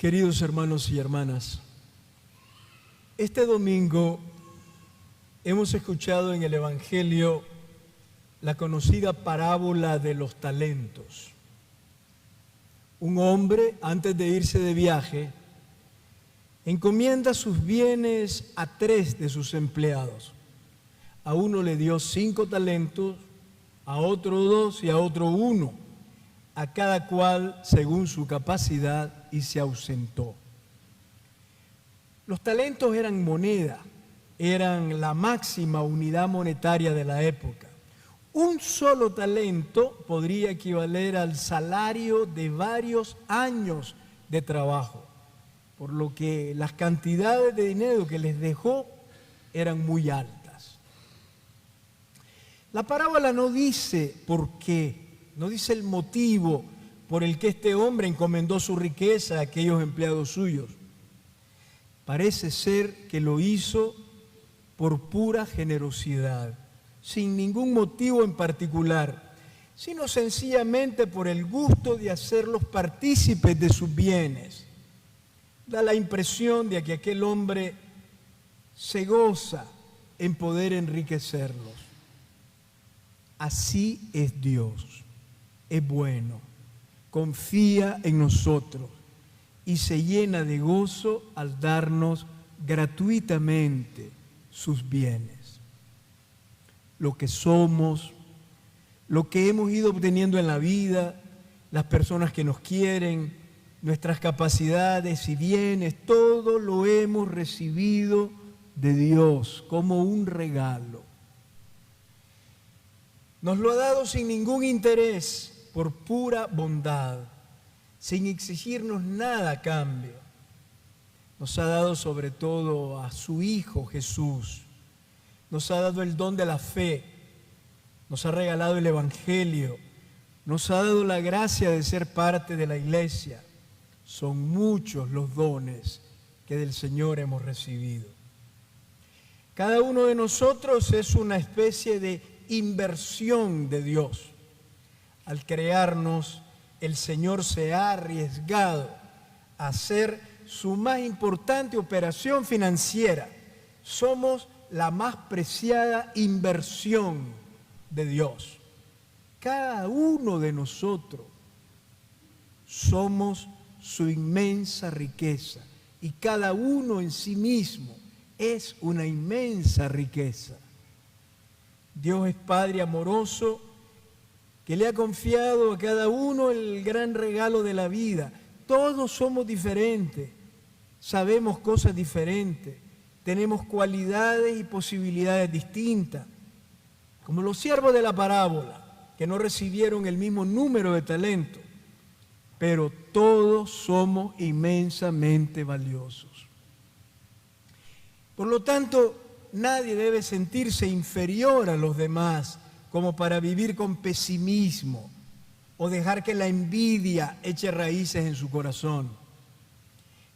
Queridos hermanos y hermanas, este domingo hemos escuchado en el Evangelio la conocida parábola de los talentos. Un hombre, antes de irse de viaje, encomienda sus bienes a 3 de sus empleados. A uno le dio 5 talentos, a otro 2 y a otro 1, a cada cual según su capacidad, y se ausentó. Los talentos eran moneda, eran la máxima unidad monetaria de la época. Un solo talento podría equivaler al salario de varios años de trabajo, por lo que las cantidades de dinero que les dejó eran muy altas. La parábola no dice por qué, no dice el motivo por el que este hombre encomendó su riqueza a aquellos empleados suyos. Parece ser que lo hizo por pura generosidad, sin ningún motivo en particular, sino sencillamente por el gusto de hacerlos partícipes de sus bienes. Da la impresión de que aquel hombre se goza en poder enriquecerlos. Así es Dios, es bueno, confía en nosotros y se llena de gozo al darnos gratuitamente sus bienes. Lo que somos, lo que hemos ido obteniendo en la vida, las personas que nos quieren, nuestras capacidades y bienes, todo lo hemos recibido de Dios como un regalo. Nos lo ha dado sin ningún interés, por pura bondad, sin exigirnos nada a cambio. Nos ha dado sobre todo a su Hijo Jesús. Nos ha dado el don de la fe. Nos ha regalado el Evangelio. Nos ha dado la gracia de ser parte de la iglesia. Son muchos los dones que del Señor hemos recibido. Cada uno de nosotros es una especie de inversión de Dios. Al crearnos, el Señor se ha arriesgado a hacer su más importante operación financiera. Somos la más preciada inversión de Dios. Cada uno de nosotros somos su inmensa riqueza y cada uno en sí mismo es una inmensa riqueza. Dios es Padre amoroso que le ha confiado a cada uno el gran regalo de la vida. Todos somos diferentes, sabemos cosas diferentes, tenemos cualidades y posibilidades distintas. Como los siervos de la parábola, que no recibieron el mismo número de talentos, pero todos somos inmensamente valiosos. Por lo tanto, nadie debe sentirse inferior a los demás como para vivir con pesimismo o dejar que la envidia eche raíces en su corazón.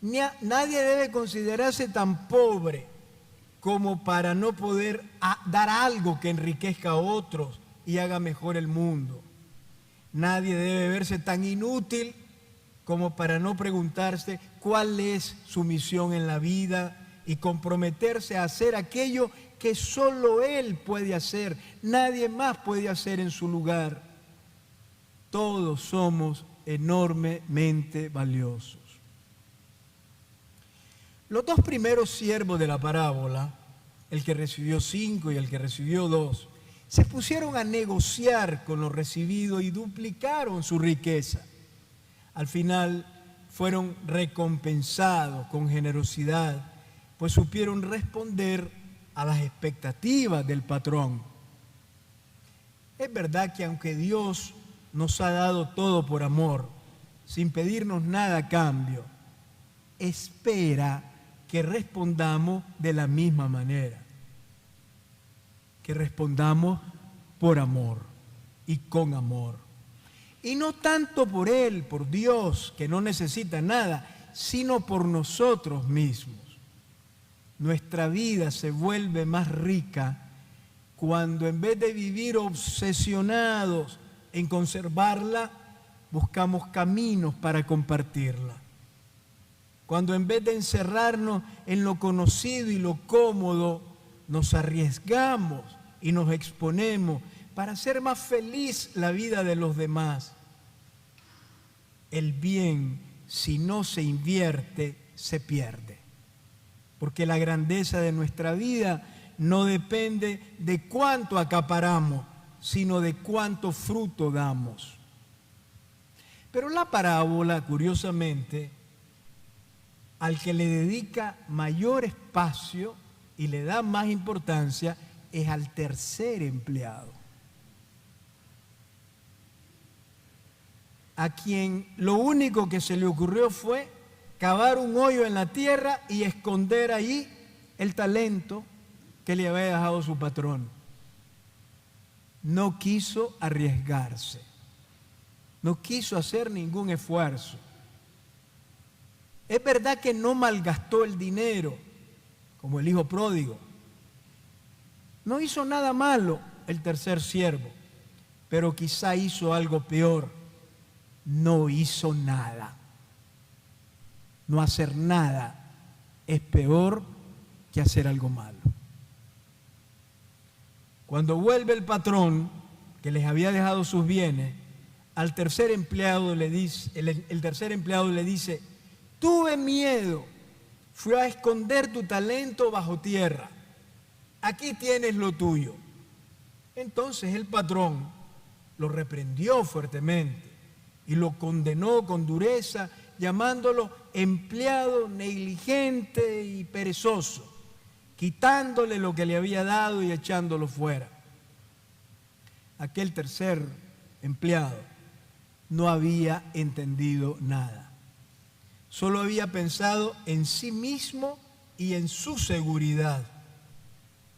Nadie debe considerarse tan pobre como para no poder dar algo que enriquezca a otros y haga mejor el mundo. Nadie debe verse tan inútil como para no preguntarse cuál es su misión en la vida y comprometerse a hacer aquello que solo Él puede hacer, nadie más puede hacer en su lugar. Todos somos enormemente valiosos. Los 2 primeros siervos de la parábola, el que recibió 5 y el que recibió 2, se pusieron a negociar con lo recibido y duplicaron su riqueza. Al final fueron recompensados con generosidad, pues supieron responder a las expectativas del patrón. Es verdad que aunque Dios nos ha dado todo por amor, sin pedirnos nada a cambio, espera que respondamos de la misma manera, que respondamos por amor y con amor. Y no tanto por Él, por Dios, que no necesita nada, sino por nosotros mismos. Nuestra vida se vuelve más rica cuando en vez de vivir obsesionados en conservarla, buscamos caminos para compartirla. Cuando en vez de encerrarnos en lo conocido y lo cómodo, nos arriesgamos y nos exponemos para hacer más feliz la vida de los demás. El bien, si no se invierte, se pierde. Porque la grandeza de nuestra vida no depende de cuánto acaparamos, sino de cuánto fruto damos. Pero la parábola, curiosamente, al que le dedica mayor espacio y le da más importancia es al tercer empleado, a quien lo único que se le ocurrió fue cavar un hoyo en la tierra y esconder ahí el talento que le había dejado su patrón. No quiso arriesgarse, no quiso hacer ningún esfuerzo. Es verdad que no malgastó el dinero, como el hijo pródigo. No hizo nada malo el tercer siervo, pero quizá hizo algo peor. No hizo nada. No hacer nada es peor que hacer algo malo. Cuando vuelve el patrón que les había dejado sus bienes, al tercer empleado le dice, el tercer empleado le dice: tuve miedo, fui a esconder tu talento bajo tierra. Aquí tienes lo tuyo. Entonces el patrón lo reprendió fuertemente y lo condenó con dureza, llamándolo empleado negligente y perezoso, quitándole lo que le había dado y echándolo fuera. Aquel tercer empleado no había entendido nada. Solo había pensado en sí mismo y en su seguridad.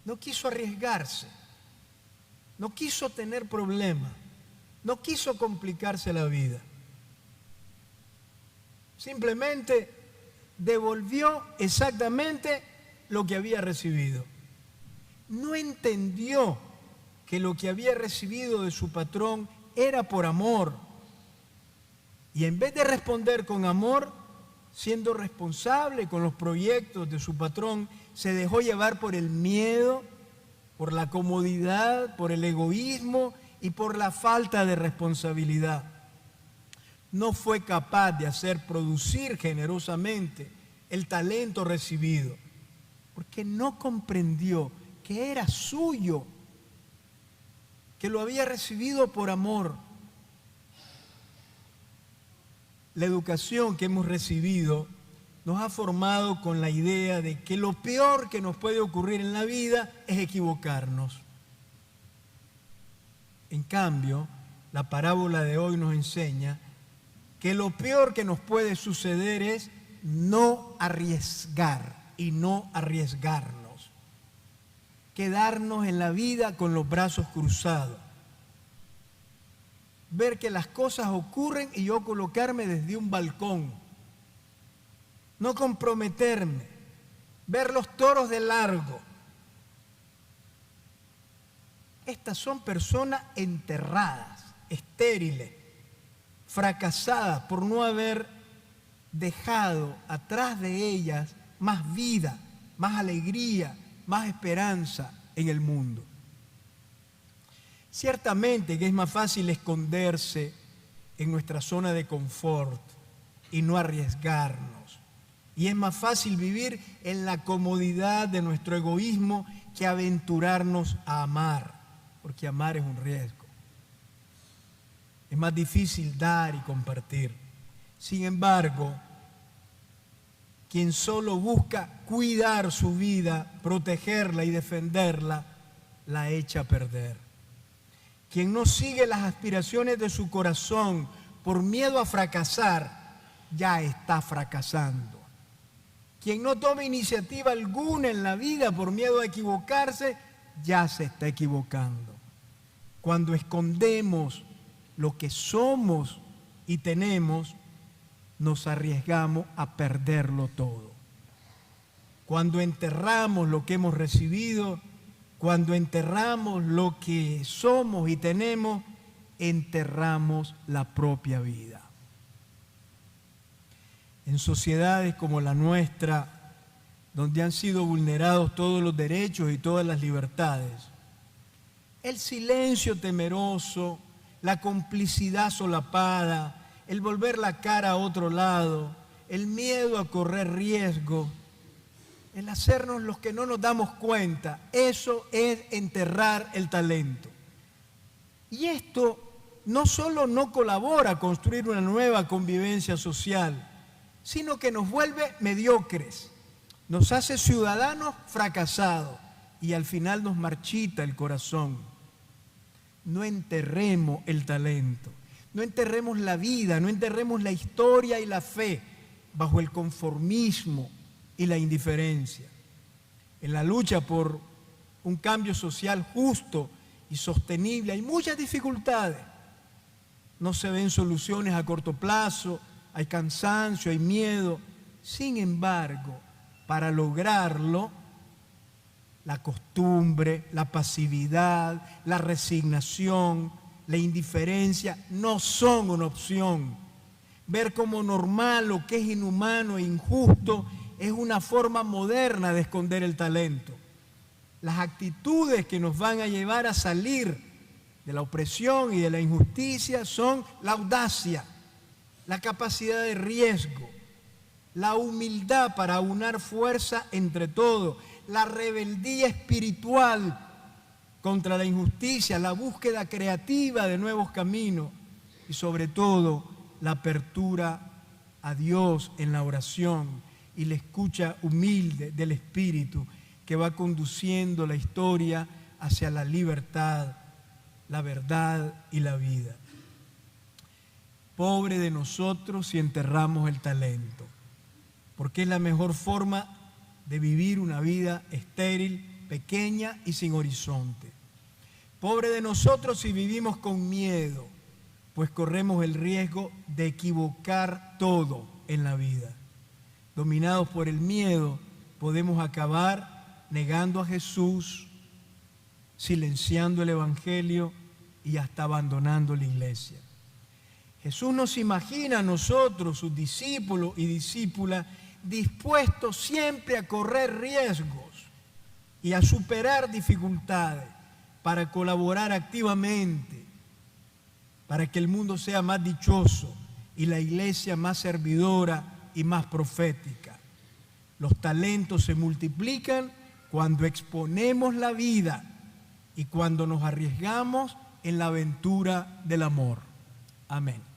No quiso arriesgarse, no quiso tener problemas, no quiso complicarse la vida. Simplemente devolvió exactamente lo que había recibido. No entendió que lo que había recibido de su patrón era por amor. Y en vez de responder con amor, siendo responsable con los proyectos de su patrón, se dejó llevar por el miedo, por la comodidad, por el egoísmo y por la falta de responsabilidad. No fue capaz de hacer producir generosamente el talento recibido, porque no comprendió que era suyo, que lo había recibido por amor. La educación que hemos recibido nos ha formado con la idea de que lo peor que nos puede ocurrir en la vida es equivocarnos. En cambio, la parábola de hoy nos enseña que lo peor que nos puede suceder es no arriesgar y no arriesgarnos. Quedarnos en la vida con los brazos cruzados. Ver que las cosas ocurren y yo colocarme desde un balcón. No comprometerme. Ver los toros de largo. Estas son personas enterradas, estériles, fracasadas por no haber dejado atrás de ellas más vida, más alegría, más esperanza en el mundo. Ciertamente que es más fácil esconderse en nuestra zona de confort y no arriesgarnos. Y es más fácil vivir en la comodidad de nuestro egoísmo que aventurarnos a amar, porque amar es un riesgo. Es más difícil dar y compartir. Sin embargo, quien solo busca cuidar su vida, protegerla y defenderla, la echa a perder. Quien no sigue las aspiraciones de su corazón por miedo a fracasar, ya está fracasando. Quien no toma iniciativa alguna en la vida por miedo a equivocarse, ya se está equivocando. Cuando escondemos lo que somos y tenemos, nos arriesgamos a perderlo todo. Cuando enterramos lo que hemos recibido, cuando enterramos lo que somos y tenemos, enterramos la propia vida. En sociedades como la nuestra, donde han sido vulnerados todos los derechos y todas las libertades, el silencio temeroso, la complicidad solapada, el volver la cara a otro lado, el miedo a correr riesgo, el hacernos los que no nos damos cuenta, eso es enterrar el talento. Y esto no solo no colabora a construir una nueva convivencia social, sino que nos vuelve mediocres, nos hace ciudadanos fracasados y al final nos marchita el corazón. No enterremos el talento, no enterremos la vida, no enterremos la historia y la fe bajo el conformismo y la indiferencia. En la lucha por un cambio social justo y sostenible hay muchas dificultades. No se ven soluciones a corto plazo, hay cansancio, hay miedo. Sin embargo, para lograrlo, la costumbre, la pasividad, la resignación, la indiferencia no son una opción. Ver como normal lo que es inhumano e injusto es una forma moderna de esconder el talento. Las actitudes que nos van a llevar a salir de la opresión y de la injusticia son la audacia, la capacidad de riesgo, la humildad para aunar fuerza entre todos, la rebeldía espiritual contra la injusticia, la búsqueda creativa de nuevos caminos y sobre todo la apertura a Dios en la oración y la escucha humilde del Espíritu que va conduciendo la historia hacia la libertad, la verdad y la vida. Pobre de nosotros si enterramos el talento, porque es la mejor forma de vivir una vida estéril, pequeña y sin horizonte. Pobre de nosotros si vivimos con miedo, pues corremos el riesgo de equivocar todo en la vida. Dominados por el miedo, podemos acabar negando a Jesús, silenciando el Evangelio y hasta abandonando la iglesia. Jesús nos imagina a nosotros, sus discípulos y discípulas, dispuestos siempre a correr riesgos y a superar dificultades para colaborar activamente, para que el mundo sea más dichoso y la iglesia más servidora y más profética. Los talentos se multiplican cuando exponemos la vida y cuando nos arriesgamos en la aventura del amor. Amén.